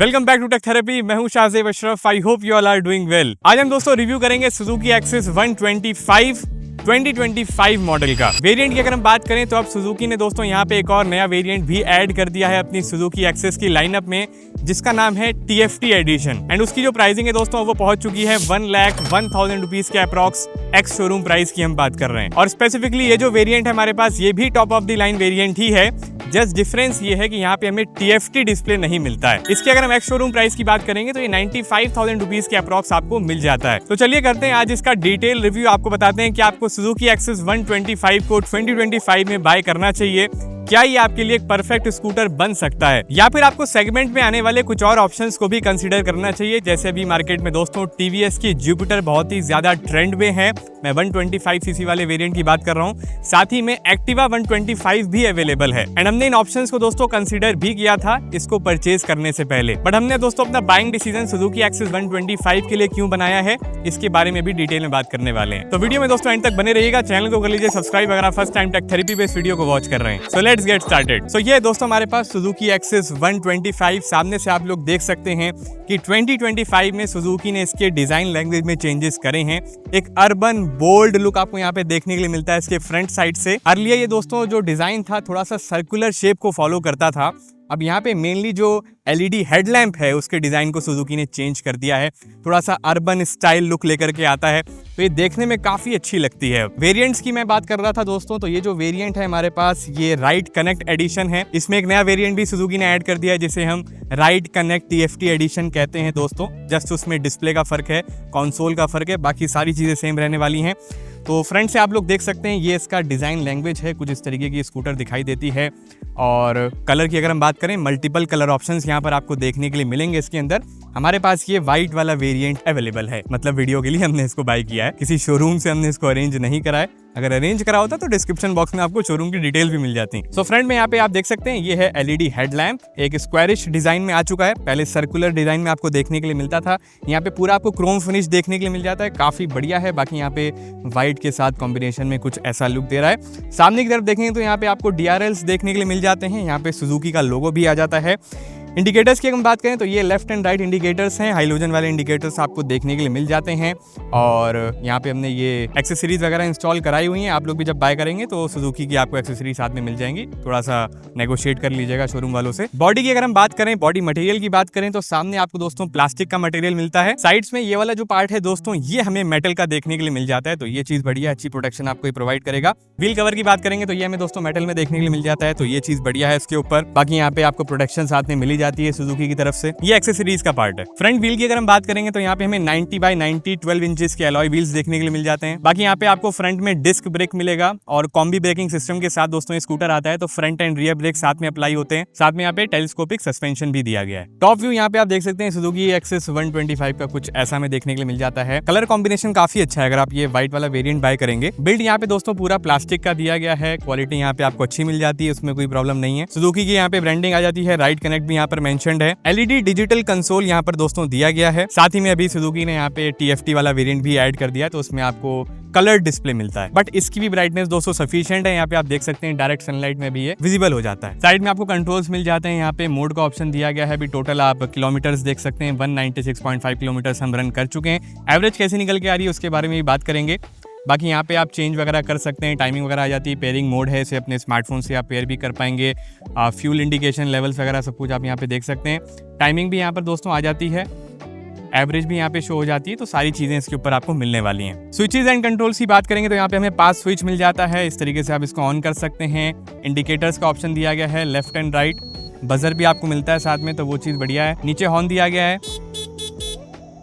Welcome back to tech therapy. मैं हूं Shahzeb Ashraf. I hope you all are doing well. आज हम दोस्तों रिव्यू करेंगे सुजुकी एक्सेस 125 2025 मॉडल का वेरिएंट की अगर हम बात करें तो अब सुजुकी ने दोस्तों यहाँ पे एक और नया वेरिएंट भी ऐड कर दिया है अपनी सुजुकी एक्सेस की लाइनअप में, जिसका नाम है TFT एडिशन। एंड उसकी जो प्राइसिंग है दोस्तों वो पहुंच चुकी है 1,01,000 रुपीज के अप्रॉक्स एक्स शोरूम प्राइस की हम बात कर रहे हैं। और स्पेसिफिकली ये जो वेरिएंट है हमारे पास ये भी top of the line variant ही है। जस्ट डिफरेंस ये है कि यहाँ पे हमें TFT डिस्प्ले नहीं मिलता है। इसकी अगर हम एक्स शोरूम प्राइस की बात करेंगे तो ये 95,000 रुपीज के अप्रॉक्स आपको मिल जाता है। तो चलिए करते हैं आज इसका डिटेल रिव्यू। आपको बताते हैं कि आपको सुजुकी एक्सेस 125 को 2025 में बाय करना चाहिए। क्या ये आपके लिए एक परफेक्ट स्कूटर बन सकता है या फिर आपको सेगमेंट में आने वाले कुछ और ऑप्शंस को भी कंसीडर करना चाहिए। जैसे अभी मार्केट में दोस्तों TVS की जुपिटर बहुत ही ज्यादा ट्रेंड में है। मैं 125 सीसी वाले वेरिएंट की बात कर रहा हूँ। साथ ही में एक्टिवा 125 भी अवेलेबल है एंड हमने इन ऑप्शंस को दोस्तों कंसीडर भी किया था इसको परचेज करने से पहले। बट हमने दोस्तों अपना बाइंग डिसीजन सुजुकी एक्सेस 125 के लिए क्यों बनाया है इसके बारे में भी डिटेल में बात करने वाले हैं। तो वीडियो में दोस्तों एंड तक बने रहिएगा। चैनल को कर लीजिए सब्सक्राइब अगर आप फर्स्ट टाइम टेक थेरेपी पे इस वीडियो को वॉच कर रहे हैं। So let's get started. So ये दोस्तों हमारे पास सुजुकी एक्सेस 125 सामने से आप लोग देख सकते हैं कि 2025 में सुजुकी ने इसके डिजाइन लैंग्वेज में चेंजेस करे हैं। एक अर्बन बोल्ड लुक आपको यहाँ पे देखने के लिए मिलता है इसके फ्रंट साइड से। अर्लियर ये दोस्तों जो डिजाइन था थोड़ा सा सर्कुलर शेप को फॉलो करता था। अब यहाँ पे मेनली जो LED हेडलैम्प है उसके डिजाइन को सुजुकी ने चेंज कर दिया है। थोड़ा सा अर्बन स्टाइल लुक लेकर के आता है तो ये देखने में काफी अच्छी लगती है। वेरिएंट्स की मैं बात कर रहा था दोस्तों, तो ये जो वेरिएंट है हमारे पास ये राइड कनेक्ट एडिशन है। इसमें एक नया वेरिएंट भी सुजुकी ने ऐड कर दिया है जिसे हम राइड कनेक्ट TFT एडिशन कहते हैं दोस्तों। जस्ट उसमें डिस्प्ले का फर्क है, कंसोल का फर्क है, बाकी सारी चीजें सेम रहने वाली हैं। तो फ्रंट से आप लोग देख सकते हैं ये इसका डिज़ाइन लैंग्वेज है, कुछ इस तरीके की स्कूटर दिखाई देती है। और कलर की अगर हम बात करें मल्टीपल कलर ऑप्शंस यहाँ पर आपको देखने के लिए मिलेंगे। इसके अंदर हमारे पास ये वाइट वाला वेरिएंट अवेलेबल है, मतलब वीडियो के लिए हमने इसको बाय किया है, किसी शोरूम से हमने इसको अरेंज नहीं करा है। अगर अरेंज करा होता तो डिस्क्रिप्शन बॉक्स में आपको शोरूम की डिटेल भी मिल जाती। सो फ्रंट में यहाँ पे आप देख सकते हैं ये है LED हेडलैम्प, एक स्क्वायरिश डिजाइन में आ चुका है। पहले सर्कुलर डिजाइन में आपको देखने के लिए मिलता था, यहाँ पे पूरा आपको क्रोम फिनिश देखने के लिए मिल जाता है, काफी बढ़िया है। बाकी यहाँ पे व्हाइट के साथ कॉम्बिनेशन में कुछ ऐसा लुक दे रहा है। सामने की तरफ देखेंगे तो यहाँ पे आपको DRLs देखने के लिए मिल जाते हैं। यहाँ पे सुजुकी का लोगो भी आ जाता है। इंडिकेटर्स की हम बात करें तो ये लेफ्ट एंड राइट इंडिकेटर्स हैं, हाइलोजन वाले इंडिकेटर्स आपको देखने के लिए मिल जाते हैं। और यहाँ पे हमने ये एक्सेसरीज वगैरह इंस्टॉल कराई हुई हैं। आप लोग भी जब बाय करेंगे तो सुजुकी की आपको एक्सेसरीज साथ में मिल जाएंगी, थोड़ा सा नेगोशिएट कर लीजिएगा शोरूम वालों से। बॉडी की अगर हम बात करें, बॉडी मटेरियल की बात करें तो सामने आपको दोस्तों प्लास्टिक का मटेरियल मिलता है। साइड्स में ये वाला जो पार्ट है दोस्तों ये हमें मेटल का देखने के लिए मिल जाता है, तो ये चीज बढ़िया, अच्छी प्रोटेक्शन आपको प्रोवाइड करेगा। व्हील कवर की बात करेंगे तो ये हमें दोस्तों मेटल में देखने के लिए मिल जाता है, तो ये चीज बढ़िया है इसके ऊपर। बाकी यहाँ पे आपको प्रोटेक्शन साथ में मिली जाती है सुजुकी की तरफ से। ये एक्सेसरीज का पार्ट है। फ्रंट व्हील की अगर हम बात करेंगे तो यहाँ पे हमें 90x90 12 इंचेस के अलॉय व्हील्स देखने के लिए मिल जाते हैं। बाकी यहाँ पे आपको फ्रंट में डिस्क ब्रेक मिलेगा और कॉम्बी ब्रेकिंग सिस्टम के साथ दोस्तों ये स्कूटर आता है, तो फ्रंट एंड रियर ब्रेक साथ में अप्लाई होते हैं। साथ में यहाँ पे टेलीस्कोपिक सस्पेंशन भी दिया गया है। टॉप व्यू यहाँ पे आप देख सकते हैं सुजुकी एक्सेस 125 का कुछ ऐसा में देखने के लिए मिल जाता है। कलर कॉम्बिनेशन काफी अच्छा है अगर आप ये व्हाइट वाला वेरिएंट बाय करेंगे। बिल्ड यहाँ पे दोस्तों पूरा प्लास्टिक का दिया गया है, क्वालिटी यहाँ पे आपको अच्छी मिल जाती है, उसमें कोई प्रॉब्लम नहीं है। सुजुकी की यहाँ पे ब्रांडिंग आ जाती है, राइड कनेक्ट भी यहाँ पर मेंशन्ड है। LED डिजिटल कंसोल यहाँ पर दोस्तों दिया गया है। साथ ही में अभी सुजुकी ने यहाँ पे TFT वाला वेरिएंट भी ऐड कर दिया है, तो उसमें आपको कलर डिस्प्ले मिलता है। बट इसकी भी ब्राइटनेस दोस्तों सफिशिएंट है। यहाँ पे आप देख सकते हैं डायरेक्ट सनलाइट में भी ये विजिबल हो जाता है। साइड में आपको कंट्रोल्स मिल जाते हैं। यहाँ पे मोड का ऑप्शन दिया गया है। अभी टोटल आप किलोमीटर्स देख सकते हैं 196.5 किलोमीटर्स हम रन कर चुके हैं। एवरेज कैसे निकल के आ रही है उसके बारे में भी बात करेंगे। बाकी यहाँ पे आप चेंज वगैरह कर सकते हैं, टाइमिंग वगैरह आ जाती है। पेयरिंग मोड है, इसे अपने स्मार्टफोन से आप पेयर भी कर पाएंगे। फ्यूल इंडिकेशन लेवल्स वगैरह सब कुछ आप यहाँ पे देख सकते हैं। टाइमिंग भी यहाँ पर दोस्तों आ जाती है, एवरेज भी यहाँ पे शो हो जाती है, तो सारी चीजें इसके ऊपर आपको मिलने वाली हैं। स्विचेस एंड कंट्रोल्स की बात करेंगे तो यहाँ पे हमें पास स्विच मिल जाता है, इस तरीके से आप इसको ऑन कर सकते हैं। इंडिकेटर्स का ऑप्शन दिया गया है, लेफ्ट एंड राइट। बजर भी आपको मिलता है साथ में, तो वो चीज़ बढ़िया है। नीचे हॉर्न दिया गया है,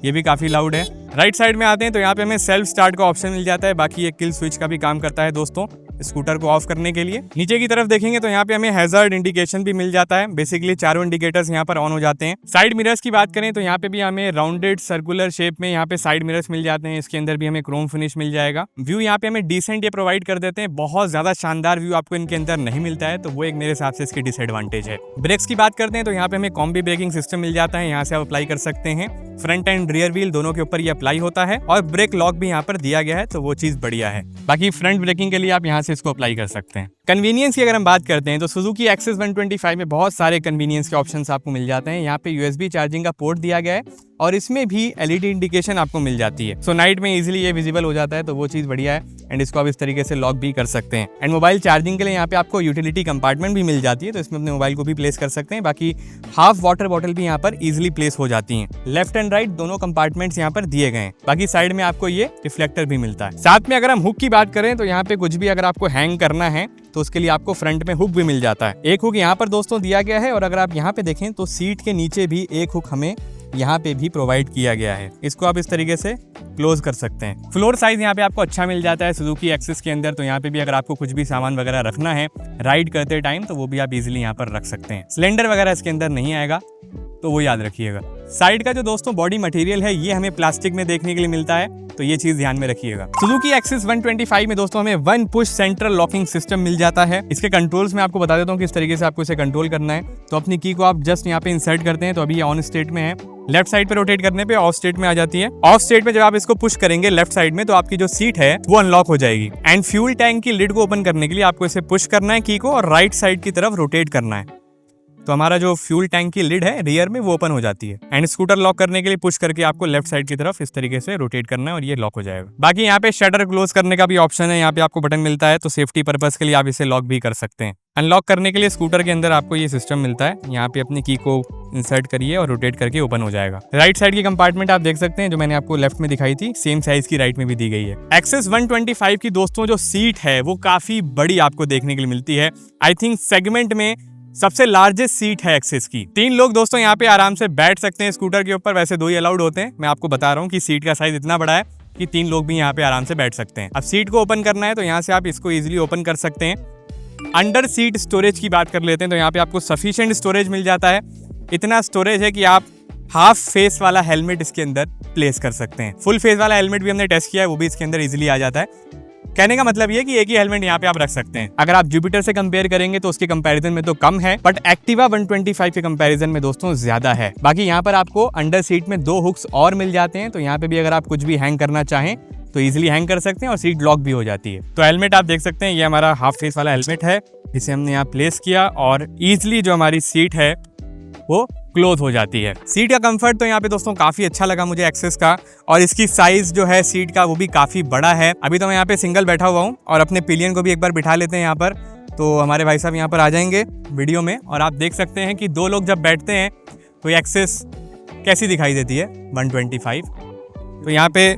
ये भी काफ़ी लाउड है। राइट साइड में आते हैं तो यहाँ पे हमें सेल्फ स्टार्ट का ऑप्शन मिल जाता है। बाकी ये किल स्विच का भी काम करता है दोस्तों स्कूटर को ऑफ करने के लिए। नीचे की तरफ देखेंगे तो यहाँ पे हमें हैजर्ड इंडिकेशन भी मिल जाता है। बेसिकली चारों इंडिकेटर्स यहाँ पर ऑन हो जाते हैं। साइड मिरर्स की बात करें तो यहाँ पे भी हमें राउंडेड सर्कुलर शेप में यहाँ पे साइड मिरर्स मिल जाते हैं। इसके अंदर भी हमें क्रोम फिनिश मिल जाएगा। व्यू यहाँ पे हमें डिसेंट ये प्रोवाइड कर देते हैं, बहुत ज्यादा शानदार व्यू आपको इनके अंदर नहीं मिलता है, तो वो एक मेरे हिसाब से इसकी डिसएडवांटेज है। ब्रेक्स की बात करते हैं तो यहाँ पे हमें कॉम्बी ब्रेकिंग सिस्टम मिल जाता है, यहाँ से आप अप्लाई कर सकते हैं। फ्रंट एंड रियर व्हील दोनों के ऊपर ये अप्लाई होता है और ब्रेक लॉक भी यहाँ पर दिया गया है, तो वो चीज बढ़िया है। बाकी फ्रंट ब्रेकिंग के लिए आप यहाँ से इसको अप्लाई कर सकते हैं। कन्वीनियंस की अगर हम बात करते हैं तो सुजुकी एक्सेस 125 में बहुत सारे कन्वीनियंस के ऑप्शंस आपको मिल जाते हैं। यहाँ पे यूएसबी चार्जिंग का पोर्ट दिया गया है और इसमें भी एलईडी इंडिकेशन आपको मिल जाती है। सो नाइट में इजीली ये विजिबल हो जाता है, तो वो चीज़ बढ़िया है। एंड इसको आप इस तरीके से लॉक भी कर सकते हैं। एंड मोबाइल चार्जिंग के लिए यहाँ पे आपको यूटिलिटी कंपार्टमेंट भी मिल जाती है, तो इसमें अपने मोबाइल को भी प्लेस कर सकते हैं। बाकी हाफ वाटर बॉटल भी यहाँ पर इजीली प्लेस हो जाती हैं। लेफ्ट एंड राइट दोनों कंपार्टमेंट्स यहाँ पर दिए गए हैं। बाकी साइड में आपको ये रिफ्लेक्टर भी मिलता है। साथ में अगर हम हुक की बात करें तो यहाँ पे कुछ भी अगर आपको हैंग करना है तो उसके लिए आपको फ्रंट में हुक भी मिल जाता है। एक हुक यहाँ पर दोस्तों दिया गया है और अगर आप यहाँ पे देखें तो सीट के नीचे भी एक हुक हमें यहाँ पे भी प्रोवाइड किया गया है। इसको आप इस तरीके से क्लोज कर सकते हैं। फ्लोर साइज यहाँ पे आपको अच्छा मिल जाता है सुजुकी एक्सेस के अंदर, तो यहाँ पे भी अगर आपको कुछ भी सामान वगैरह रखना है राइड करते टाइम तो वो भी आप इजीली यहाँ पर रख सकते हैं। सिलेंडर वगैरह इसके अंदर नहीं आएगा, तो वो याद रखिएगा। साइड का जो दोस्तों बॉडी मटेरियल है ये हमें प्लास्टिक में देखने के लिए मिलता है, तो ये चीज ध्यान में रखिएगा। सुजुकी एक्सेस 125 में दोस्तों हमें one push central locking system मिल जाता है। इसके कंट्रोल्स में आपको बता देता हूँ किस तरीके से आपको इसे कंट्रोल करना है। तो अपनी की को आप जस्ट यहाँ पे इंसर्ट करते हैं, तो अभी ये ऑन स्टेट में है। लेफ्ट साइड पे रोटेट करने पे ऑफ स्टेट में आ जाती है। ऑफ स्टेट में जब आप इसको पुश करेंगे लेफ्ट साइड में तो आपकी जो सीट है वो अनलॉक हो जाएगी। एंड फ्यूल टैंक की लिड को ओपन करने के लिए आपको इसे पुश करना है की को और राइट साइड की तरफ रोटेट करना है, तो हमारा जो फ्यूल टैंक की लिड है रियर में वो ओपन हो जाती है। एंड स्कूटर लॉक करने के लिए पुश करके आपको लेफ्ट साइड की तरफ इस तरीके से रोटेट करना है और ये लॉक हो जाएगा। बाकी यहाँ पे शटर क्लोज करने का भी ऑप्शन है, यहाँ पे आपको बटन मिलता है, तो सेफ्टी पर्पस के लिए आप इसे लॉक भी कर सकते हैं। अनलॉक करने के लिए स्कूटर के अंदर आपको ये सिस्टम मिलता है, यहाँ पे अपनी की को इंसर्ट करिए और रोटेट करके ओपन हो जाएगा। राइट साइड की कंपार्टमेंट आप देख सकते हैं, जो मैंने आपको लेफ्ट में दिखाई थी सेम साइज की राइट में भी दी गई है। एक्सेस 125 की दोस्तों जो सीट है वो काफी बड़ी आपको देखने के लिए मिलती है। आई थिंक सेगमेंट में सबसे लार्जेस्ट सीट है एक्सेस की। 3 लोग दोस्तों यहाँ पे आराम से बैठ सकते हैं स्कूटर के ऊपर, वैसे 2 ही अलाउड होते हैं। मैं आपको बता रहा हूँ कि सीट का साइज इतना बड़ा है कि 3 लोग भी यहाँ पे आराम से बैठ सकते हैं। अब सीट को ओपन करना है तो यहाँ से आप इसको इजीली ओपन कर सकते हैं। अंडर सीट स्टोरेज की बात कर लेते हैं तो यहाँ पे आपको सफिशिएंट स्टोरेज मिल जाता है। इतना स्टोरेज है कि आप हाफ फेस वाला हेलमेट इसके अंदर प्लेस कर सकते हैं। फुल फेस वाला हेलमेट भी हमने टेस्ट किया है, वो भी इसके अंदर इजीली आ जाता है। कहने का मतलब ये कि एक ही हेलमेट यहाँ पे आप रख सकते हैं। अगर आप जुपिटर से कंपेयर करेंगे तो उसके कंपैरिजन में तो कम है, बट एक्टिवा 125 के कंपैरिजन में दोस्तों ज्यादा है। बाकी यहाँ पर आपको अंडर सीट में 2 हुक्स और मिल जाते हैं, तो यहाँ पे भी अगर आप कुछ भी हैंग करना चाहें तो इजीली हैंग कर सकते हैं और सीट लॉक भी हो जाती है। तो हेलमेट आप देख सकते हैं, ये हमारा हाफ फेस वाला हेलमेट है, इसे हमने यहाँ प्लेस किया और इजिली जो हमारी सीट है वो क्लोज हो जाती है। सीट का कंफर्ट तो यहाँ पे दोस्तों काफी अच्छा लगा मुझे एक्सेस का, और इसकी साइज जो है सीट का वो भी काफी बड़ा है। अभी तो मैं यहाँ पे सिंगल बैठा हुआ हूँ और अपने पिलियन को भी एक बार बिठा लेते हैं यहाँ पर, तो हमारे भाई साहब यहाँ पर आ जाएंगे वीडियो में और आप देख सकते हैं कि 2 लोग जब बैठते हैं तो ये एक्सेस कैसी दिखाई देती है 125। तो यहाँ पे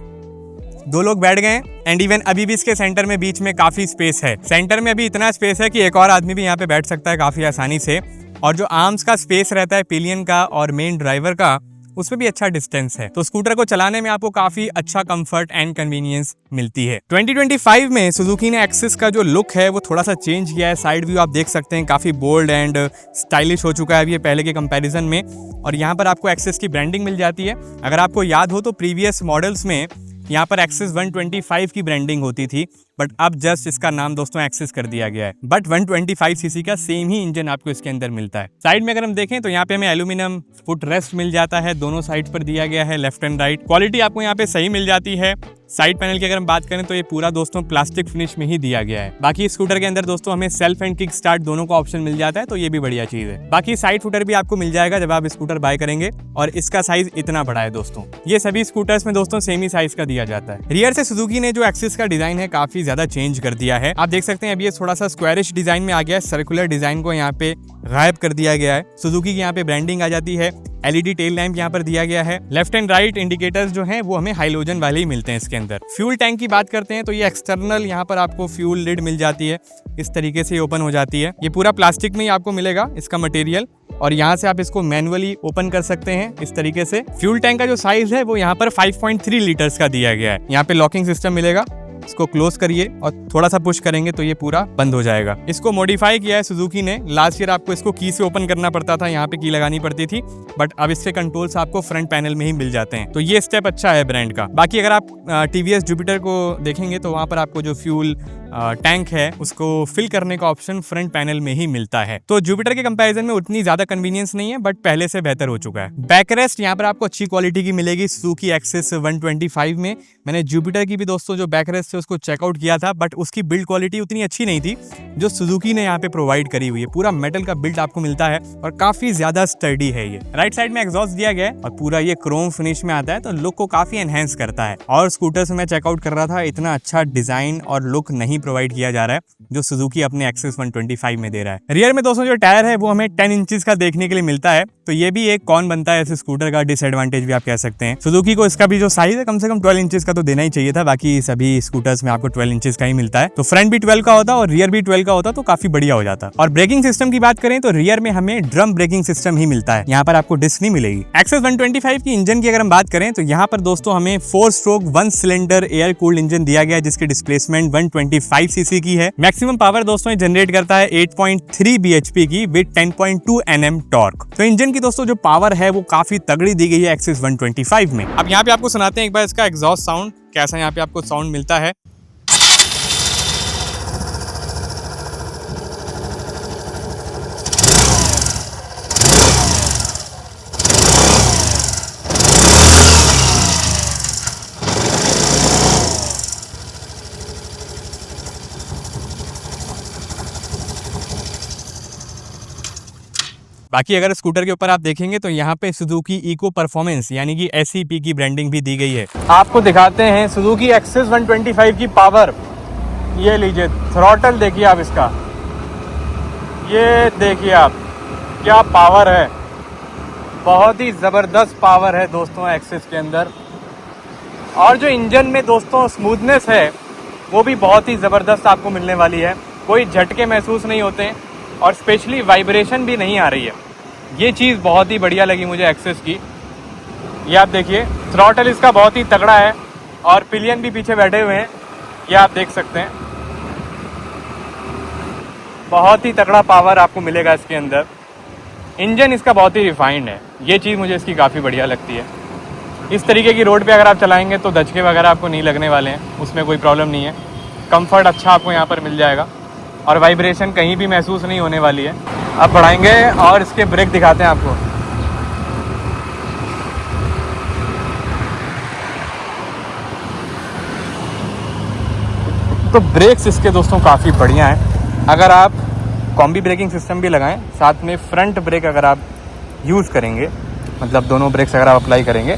2 लोग बैठ गए एंड इवन अभी भी इसके सेंटर में बीच में काफी स्पेस है। सेंटर में अभी इतना स्पेस है कि एक और आदमी भी यहाँ पे बैठ सकता है काफी आसानी से, और जो आर्म्स का स्पेस रहता है पिलियन का और मेन ड्राइवर का उसमें भी अच्छा डिस्टेंस है। तो स्कूटर को चलाने में आपको काफी अच्छा कंफर्ट एंड कन्वीनियंस मिलती है। 2025 में सुजुकी ने एक्सेस का जो लुक है वो थोड़ा सा चेंज किया है। साइड व्यू आप देख सकते हैं काफी बोल्ड एंड स्टाइलिश हो चुका है अभी ये पहले के कंपैरिजन में, और यहाँ पर आपको एक्सेस की ब्रांडिंग मिल जाती है। अगर आपको याद हो तो प्रीवियस मॉडल्स में यहाँ पर एक्सेस 125 की ब्रांडिंग होती थी, बट अब जस्ट इसका नाम दोस्तों एक्सेस कर दिया गया है। बट 125 सीसी का सेम ही इंजन आपको इसके अंदर मिलता है। साइड में अगर हम देखें तो यहाँ पे हमें एल्यूमिनियम फुट रेस्ट मिल जाता है, दोनों साइड पर दिया गया है, लेफ्ट एंड राइट। क्वालिटी आपको यहाँ पे सही मिल जाती है। साइड पैनल की अगर हम बात करें तो ये पूरा दोस्तों प्लास्टिक फिनिश में ही दिया गया है। बाकी स्कूटर के अंदर दोस्तों हमें सेल्फ एंड किक स्टार्ट दोनों का ऑप्शन मिल जाता है, तो ये भी बढ़िया चीज है। बाकी साइड फुटर भी आपको मिल जाएगा जब आप स्कूटर बाय करेंगे, और इसका साइज इतना बड़ा है दोस्तों। ये सभी स्कूटर्स में दोस्तों सेम ही साइज का दिया जाता है। रियर से सुजुकी ने जो एक्सेस का डिजाइन है काफी ज्यादा चेंज कर दिया है। आप देख सकते हैं अभी ये थोड़ा सा स्क्वायरिश डिजाइन में आ गया है, सर्कुलर डिजाइन को यहाँ पे गायब कर दिया गया है। सुजुकी की यहाँ पे ब्रांडिंग आ जाती है। एलईडी टेल लैंप यहाँ पर दिया गया है। लेफ्ट एंड राइट इंडिकेटर्स जो हैं वो हमें हाइलोजन वाले ही मिलते हैं इसके अंदर। फ्यूल टैंक की बात करते हैं तो ये एक्सटर्नल यहाँ पर आपको फ्यूल लिड मिल जाती है, इस तरीके से ओपन हो जाती है। ये पूरा प्लास्टिक में ही आपको मिलेगा इसका मटेरियल, और यहाँ से आप इसको मैनुअली ओपन कर सकते हैं इस तरीके से। फ्यूल टैंक का जो साइज है वो यहाँ पर 5.3 लीटर्स का दिया गया है। यहाँ पे लॉकिंग सिस्टम मिलेगा, इसको क्लोज करिए और थोड़ा सा पुश करेंगे तो ये पूरा बंद हो जाएगा। इसको मॉडिफाई किया है सुजुकी ने। लास्ट ईयर आपको इसको की से ओपन करना पड़ता था, यहाँ पे की लगानी पड़ती थी, बट अब इसके कंट्रोल्स आपको फ्रंट पैनल में ही मिल जाते हैं, तो ये स्टेप अच्छा है ब्रांड का। बाकी अगर आप टीवीएस जुपिटर को देखेंगे तो वहाँ पर आपको जो फ्यूल टैंक है उसको फिल करने का ऑप्शन फ्रंट पैनल में ही मिलता है। तो जुपिटर के कंपैरिजन में उतनी ज्यादा कन्वीनियंस नहीं है, बट पहले से बेहतर हो चुका है। बैकरेस्ट यहाँ पर आपको अच्छी क्वालिटी की मिलेगी सुजुकी एक्सेस 125 में। मैंने जुपिटर की भी दोस्तों जो बैकरेस्ट है उसको चेकआउट किया था, बट उसकी बिल्ड क्वालिटी उतनी अच्छी नहीं थी जो सुजुकी ने यहाँ पे प्रोवाइड करी हुई है। पूरा मेटल का बिल्ड आपको मिलता है और काफी ज्यादा स्टडी है ये। राइट साइड में एग्जॉस्ट दिया गया है और पूरा ये क्रोम फिनिश में आता है, तो लुक को काफी एनहेंस करता है। और स्कूटर से मैं चेकआउट कर रहा था, इतना अच्छा डिजाइन और लुक नहीं प्रोवाइड किया जा रहा है जो सुजुकी अपने एक्सेस 125 में दे रहा है। रियर में दोस्तों जो टायर है वो हमें 10 इंचेस का देखने के लिए मिलता है, तो ये भी एक कौन बनता है ऐसे स्कूटर का, डिसएडवांटेज भी आप कह सकते हैं। सुजुकी को इसका भी जो साइज है कम से कम 12 इंचेस का तो देना ही चाहिए था, बाकी सभी स्कूटर्स में आपको 12 इंचेस का ही मिलता है। तो फ्रंट भी 12 का होता और रियर भी 12 का होता तो काफी बढ़िया हो जाता। और ब्रेकिंग सिस्टम की बात करें तो रियर में हमें ड्रम ब्रेकिंग सिस्टम ही मिलता है, यहाँ पर आपको डिस्क नहीं मिलेगी। एक्सेस 125 की इंजन की अगर हम बात करें तो यहाँ पर दोस्तों हमें 4 stroke 1 cylinder air cooled engine दिया गया है, जिसकी डिस्प्लेसमेंट 125 सीसी की है। मैक्सिमम पावर दोस्तों जनरेट करता है 8.3 bhp की विद 10.2 Nm टॉर्क। तो इंजन की दोस्तों जो पावर है वो काफी तगड़ी दी गई है एक्सेस 125 में। अब यहाँ पे आपको सुनाते हैं एक बार इसका एग्जॉस्ट साउंड कैसा यहाँ पे आपको साउंड मिलता है। बाकी अगर स्कूटर के ऊपर आप देखेंगे तो यहाँ पे सुजुकी इको परफॉर्मेंस यानी कि SEP की ब्रांडिंग भी दी गई है। आपको दिखाते हैं सुजुकी एक्सेस 125 की पावर। ये लीजिए थ्रॉटल देखिए आप इसका, ये देखिए आप क्या पावर है, बहुत ही ज़बरदस्त पावर है दोस्तों एक्सेस के अंदर। और जो इंजन में दोस्तों स्मूथनेस है वो भी बहुत ही ज़बरदस्त आपको मिलने वाली है, कोई झटके महसूस नहीं होते हैं और स्पेशली वाइब्रेशन भी नहीं आ रही है। ये चीज़ बहुत ही बढ़िया लगी मुझे एक्सेस की। ये आप देखिए थ्रॉटल इसका बहुत ही तगड़ा है और पिलियन भी पीछे बैठे हुए हैं, ये आप देख सकते हैं। बहुत ही तगड़ा पावर आपको मिलेगा इसके अंदर। इंजन इसका बहुत ही रिफाइंड है, ये चीज़ मुझे इसकी काफ़ी बढ़िया लगती है। इस तरीके की रोड पे अगर आप चलाएंगे तो धचके वगैरह आपको नहीं लगने वाले हैं, उसमें कोई प्रॉब्लम नहीं है। कंफर्ट अच्छा आपको यहाँ पर मिल जाएगा और वाइब्रेशन कहीं भी महसूस नहीं होने वाली है। अब बढ़ाएंगे और इसके ब्रेक दिखाते हैं आपको। तो ब्रेक्स इसके दोस्तों काफ़ी बढ़िया हैं। अगर आप कॉम्बी ब्रेकिंग सिस्टम भी लगाएं, साथ में फ्रंट ब्रेक अगर आप यूज़ करेंगे, मतलब दोनों ब्रेक्स अगर आप अप्लाई करेंगे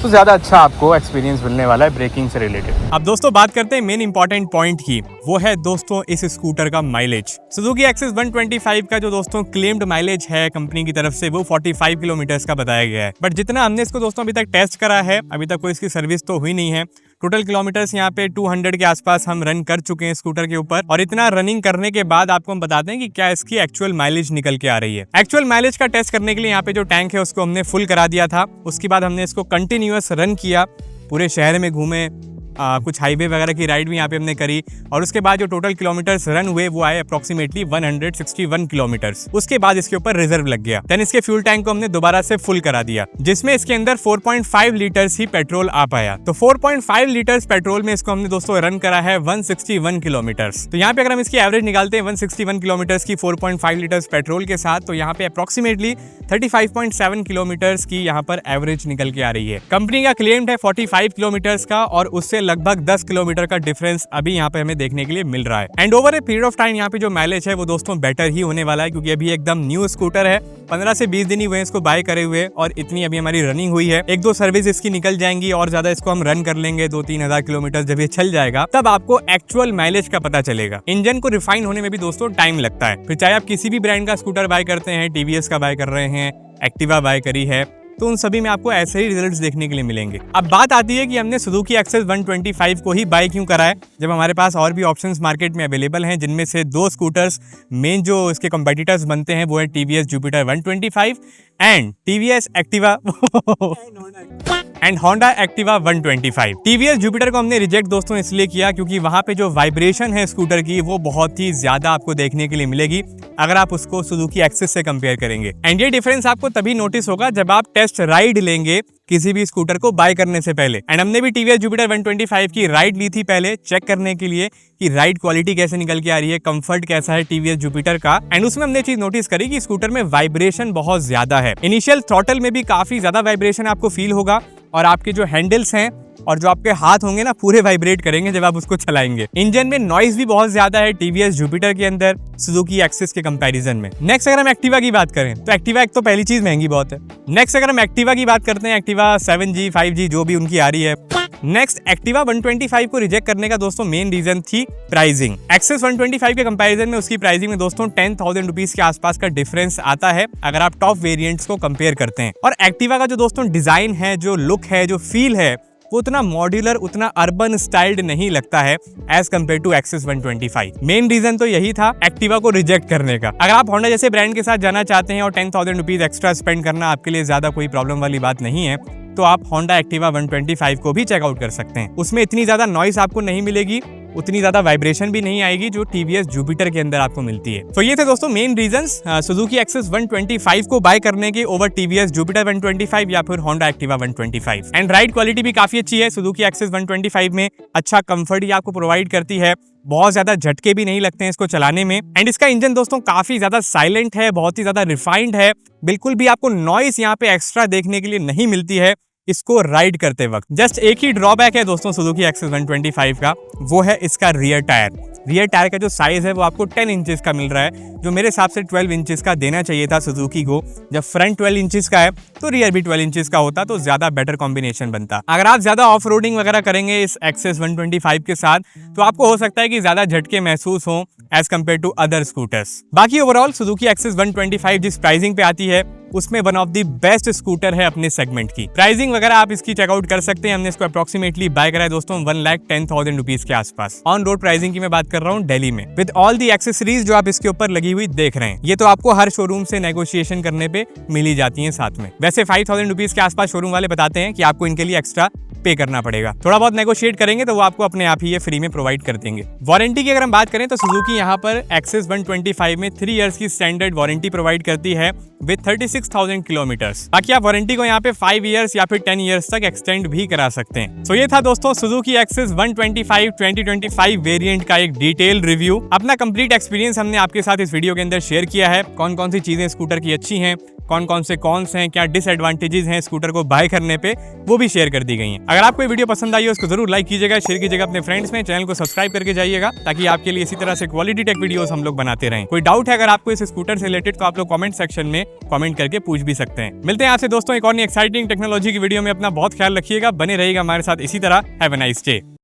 तो ज़्यादा अच्छा आपको एक्सपीरियंस मिलने वाला है ब्रेकिंग से रिलेटेड। अब दोस्तों बात करते हैं मेन इंपॉर्टेंट पॉइंट की, वो है दोस्तों इस स्कूटर का माइलेज। सुजुकी एक्सेस 125 का जो दोस्तों क्लेम्ड माइलेज है कंपनी की तरफ से वो 45 किलोमीटर्स का बताया गया है, बट जितना हमने इसको दोस्तों अभी तक टेस्ट करा है, अभी तक कोई इसकी सर्विस तो हुई नहीं है। टोटल किलोमीटर्स यहाँ पे 200 के आसपास हम रन कर चुके हैं स्कूटर के ऊपर, और इतना रनिंग करने के बाद आपको हम बताते हैं कि क्या इसकी एक्चुअल माइलेज निकल के आ रही है। एक्चुअल माइलेज का टेस्ट करने के लिए यहाँ पे जो टैंक है उसको हमने फुल करा दिया था। उसके बाद हमने इसको कंटिन्यूअस रन किया, पूरे शहर में घूमे, कुछ हाईवे वगैरह की राइड भी यहाँ पे हमने करी, और उसके बाद जो टोटल किलोमीटर्स रन हुए वो आए अप्रोक्सीमेटली 161 किलोमीटर्स। उसके बाद इसके ऊपर रिजर्व लग गया। देन इसके फ्यूल टैंक को हमने दोबारा से फुल करा दिया, जिसमें इसके अंदर 4.5 लीटर्स ही पेट्रोल आ पाया। तो 4.5 लीटर्स पेट्रोल में इसको हमने दोस्तों रन करा है 161 किलोमीटर्स। तो यहाँ पे अगर हम इसकी एवरेज निकालते हैं 161 किलोमीटर्स की 4.5 लीटर्स पेट्रोल के साथ, तो यहाँ पे अप्रोक्सीमेटली 35.7 किलोमीटर्स की यहाँ पर एवरेज निकल के आ रही है। कंपनी का क्लेम्ड है 45 किलोमीटर्स का, और उससे लगभग 10 किलोमीटर का डिफरेंस अभी यहाँ पे हमें देखने के लिए मिल रहा है। And over a period of time यहाँ पे जो माइलेज है वो दोस्तों बेटर ही होने वाला है, क्योंकि अभी एकदम न्यू स्कूटर है, 15 से 20 दिन ही हुए इसको बाय करे हुए, और इतनी अभी हमारी रनिंग हुई है। 1-2 सर्विस इसकी निकल जाएंगी और ज्यादा इसको हम रन कर लेंगे, 2-3 हज़ार किलोमीटर जब ये चल जाएगा तब आपको एक्चुअल माइलेज का पता चलेगा। इंजन को रिफाइन होने में भी दोस्तों टाइम लगता है। फिर चाहे आप किसी भी ब्रांड का स्कूटर बाय करते हैं, TVS का बाय कर रहे हैं, एक्टिवा बाय करी है, तो उन सभी में आपको ऐसे ही रिजल्ट्स देखने के लिए मिलेंगे। अब बात आती है कि हमने सुजुकी एक्सेस 125 को ही बाय क्यों करा है, जब हमारे पास और भी ऑप्शंस मार्केट में अवेलेबल हैं, जिनमें से 2 स्कूटर्स मेन जो इसके कंपेटिटर्स बनते हैं वो है TVS Jupiter 125 and TVS Activa and Honda Activa 125। TVS Jupiter को हमने रिजेक्ट दोस्तों इसलिए किया क्योंकि वहां पे जो वाइब्रेशन है स्कूटर की वो बहुत ही ज्यादा आपको देखने के लिए मिलेगी अगर आप उसको सुजुकी एक्सेस से कंपेयर करेंगे। एंड ये डिफरेंस आपको तभी नोटिस होगा जब आप टेस्ट राइड लेंगे किसी भी स्कूटर को बाय करने से पहले। एंड हमने भी टीवीएस जुपिटर 125 की राइड ली थी पहले चेक करने के लिए कि राइड क्वालिटी कैसे निकल के आ रही है, कंफर्ट कैसा है टीवीएस जुपिटर का। एंड उसमें हमने चीज नोटिस करी कि स्कूटर में वाइब्रेशन बहुत ज्यादा है। इनिशियल थ्रॉटल में भी काफी ज्यादा वाइब्रेशन आपको फील होगा और आपके जो हैंडल्स हैं और जो आपके हाथ होंगे ना पूरे वाइब्रेट करेंगे जब आप उसको चलाएंगे। इंजन में नॉइज भी बहुत ज्यादा है टीवीएस जुपिटर के अंदर सुजुकी एक्सिस के कंपैरिजन में। नेक्स्ट अगर हम एक्टिवा की बात करें तो एक्टिवा एक तो पहली चीज महंगी बहुत है। नेक्स्ट अगर हम एक्टिवा की बात करते हैं, एक्टिवा 7G 5G जो भी उनकी आ रही है। नेक्स्ट एक्टिवा 125 को रिजेक्ट करने का दोस्तों मेन रीजन थी प्राइसिंग। एक्सेस 125 के कंपैरिजन में उसकी प्राइसिंग में दोस्तों 10,000 रुपीज के आसपास का डिफरेंस आता है अगर आप टॉप वेरिएंट्स को कंपेयर करते हैं। और एक्टिवा का जो दोस्तों डिजाइन है, जो लुक है, जो फील है, वो उतना मॉड्यूलर, उतना अर्बन स्टाइल्ड नहीं लगता है as compare to Access 125। Main reason तो यही था एक्टिवा को रिजेक्ट करने का। अगर आप होंडा जैसे ब्रांड के साथ जाना चाहते हैं और 10,000 रुपीज एक्स्ट्रा स्पेंड करना आपके लिए ज्यादा कोई प्रॉब्लम वाली बात नहीं है, तो आप होंडा एक्टिवा 125 को भी चेकआउट कर सकते हैं। उसमें इतनी ज्यादा नॉइस आपको नहीं मिलेगी, उतनी ज्यादा वाइब्रेशन भी नहीं आएगी जो टीवीएस जुपिटर के अंदर आपको मिलती है। तो ये थे दोस्तों मेन रीजंस सुजुकी एक्सेस 125 को बाय करने के ओवर टीवीएस जुपिटर 125 या फिर Honda Activa 125। And ride quality भी काफी अच्छी है। सुजुकी एक्सेस 125 में अच्छा कंफर्ट ही आपको प्रोवाइड करती है, बहुत ज्यादा झटके भी नहीं लगते हैं इसको चलाने में। एंड इसका इंजन दोस्तों काफी ज्यादा साइलेंट है, बहुत ही ज्यादा रिफाइंड है, बिल्कुल भी आपको नॉइस यहाँ पे एक्स्ट्रा देखने के लिए नहीं मिलती है इसको राइड करते वक्त। जस्ट एक ही ड्रॉबैक है दोस्तों सुजुकी एक्सेस 125 का, वो है इसका रियर टायर। रियर टायर का जो साइज है वो आपको 10 इंचेस का मिल रहा है, जो मेरे हिसाब से 12 इंचेस का देना चाहिए था सुजुकी को। जब फ्रंट 12 इंचेस का है तो रियर भी 12 इंचेस का होता तो ज्यादा बेटर कॉम्बिनेशन बनता। अगर आप ज्यादा ऑफ रोडिंग वगैरह करेंगे इस एक्सेस 125 के साथ तो आपको हो सकता है कि ज्यादा झटके महसूस हो as compare to other scooters. बाकी ओवरऑल सुजुकी एक्सेस 125 जिस प्राइसिंग पे आती है उसमें one of the best scooter है अपने सेगमेंट की। प्राइसिंग वगैरह आप इसकी चेकआउट कर सकते हैं। हमने इसको अप्रोक्सीमेटली बाय करा है दोस्तों 1,10,000 रुपीज के आसपास। ऑन रोड प्राइसिंग की मैं बात कर रहा हूँ दिल्ली में, विद ऑल दी एक्सेसरीज जो आप इसके ऊपर लगी हुई देख रहे हैं। ये तो आपको हर शोरूम से नेगोशिएशन करने पे मिल ही जाती है साथ में। वैसे 5,000 रुपीज के आसपास शोरूम वाले बताते हैं कि आपको इनके लिए एक्स्ट्रा पे करना पड़ेगा। थोड़ा बहुत नेगोशिएट करेंगे तो वो आपको अपने आप ही ये फ्री में प्रोवाइड कर देंगे। वारंटी की अगर हम बात करें तो सुजुकी यहाँ पर एक्सेस 125 में 3 इयर्स की स्टैंडर्ड वारंटी प्रोवाइड करती है विद 36,000 किलोमीटर्स। बाकी आप वारंटी को यहाँ पे 5 इयर्स या फिर 10 इयर्स तक एक्सटेंड भी करा सकते हैं। तो ये था दोस्तों सुजुकी एक्सेस 125 2025 वेरिएंट का एक डिटेल रिव्यू। अपना कंप्लीट एक्सपीरियंस हमने आपके साथ इस वीडियो के अंदर शेयर किया है। कौन कौन सी चीजें स्कूटर की अच्छी हैं, कौन कौन से कॉन्स हैं, क्या डिसएडवांटेजेस हैं स्कूटर को बाय करने पे, वो भी शेयर कर दी गई हैं। अगर आपको ये वीडियो पसंद आई हो उसको जरूर लाइक कीजिएगा, शेयर कीजिएगा अपने फ्रेंड्स में, चैनल को सब्सक्राइब करके जाइएगा ताकि आपके लिए इसी तरह से क्वालिटी टेक वीडियोस हम लोग बनाते रहें। कोई डाउट है अगर आपको इस स्कूटर से रिलेटेड तो आप लोग कमेंट सेक्शन में कमेंट करके पूछ भी सकते हैं। मिलते हैं आपसे दोस्तों एक और एक्साइटिंग टेक्नोलॉजी की वीडियो में। अपना बहुत ख्याल रखिएगा, बने रहिएगा हमारे साथ इसी तरह। Have a nice day.